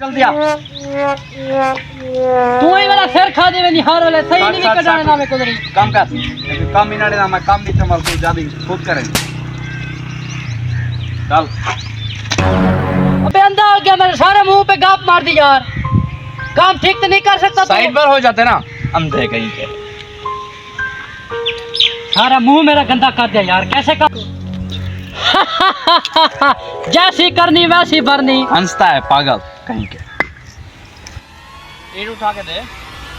जल्दी आ तू ही मेरा सिर खा दे नहीं हार वाले सही नहीं कटाने ना मैं कुदरी काम कर लेकिन काम ही ना देना मैं काम नहीं संभाल तू ज्यादा खुद करेंगे चल अबे अंधा हो गया मेरे सारे मुंह पे गाप मार दी यार काम ठीक तो नहीं कर सकता साइड पर हो जाते ना अंधे कहीं के सारा मुंह मेरा गंदा कर दिया यार कैसे कर जैसी करनी वैसी भरनी हंसता है पागल कहीं के ईंट उठा के दे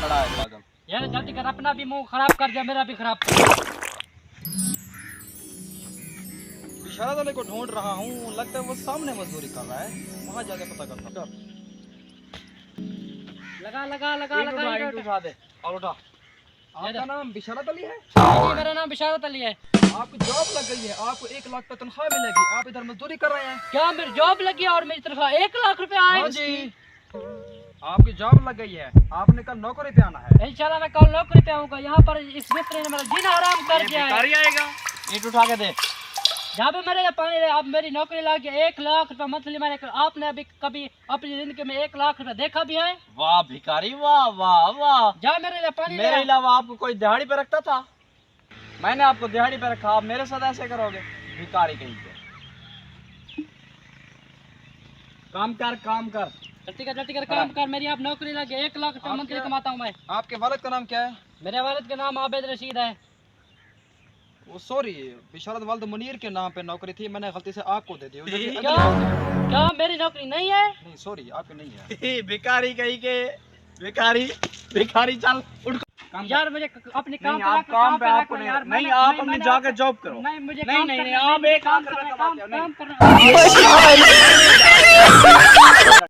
खड़ा है पागल यार जल्दी कर अपना भी मुंह खराब कर दिया मेरा भी खराब कर दिया। इशारा वाले को ढूंढ रहा हूँ, लगता है वो सामने मजदूरी कर रहा है, वहाँ जाके पता करता हूँ। लगा लगा लगा लगा ईंट उठा दे और उठा। आपका नाम बिशारत अली है? जी मेरा नाम बिशारत अली है। आपकी जॉब लग गई है, आपको 1 लाख पे तनख्वाह मिलेगी, आप इधर मजदूरी कर रहे हैं। क्या मेरी जॉब लगी और मेरी तनख्वाह 1 लाख रुपए आए? हाँ जी, आपकी जॉब लग गई है, आपने कल नौकरी पे आना है। इंशाल्लाह मैं कल नौकरी पे आऊंगा। यहाँ पर इस मिस्त्री ने मेरा जीना हराम कर दिया है। भिखारी आएगा ईंट उठा के दे जहाँ पे मेरे पानी रहे, अब मेरी नौकरी लगी 1 लाख रुपए मंथली। मैंने आपने अभी कभी अपनी जिंदगी में 1 लाख रुपए देखा भी है? वाह भिखारी वाह वाह वाह जहाँ मेरे लिए पानी मेरे अलावा आपको कोई दिहाड़ी पे रखता था? मैंने आपको दिहाड़ी पे रखा, आप मेरे साथ ऐसे करोगे? भिखारी कहीं पे काम कर जल्दी कर काम कर। मेरी आप नौकरी लगी 1 लाख रुपए मंथली कमाता हूँ मैं। आपके वालिद का नाम क्या है? मेरे वालिद का नाम आबिद रशीद है। वो सॉरी, बिशारत वालिद मुनीर के नाम पे नौकरी थी, मैंने गलती से आपको दे दी। क्या क्या मेरी नौकरी नहीं है? नहीं सॉरी, आपकी नहीं है। भिखारी कहीं के भिखारी चल उठ यार मुझे अपने काम नहीं, आप काम पे आपको नहीं यार। नहीं आप अपनी जाके जॉब करो। नहीं मुझे नहीं काम नहीं करना आप है, एक काम काम कमाते हो काम नहीं करना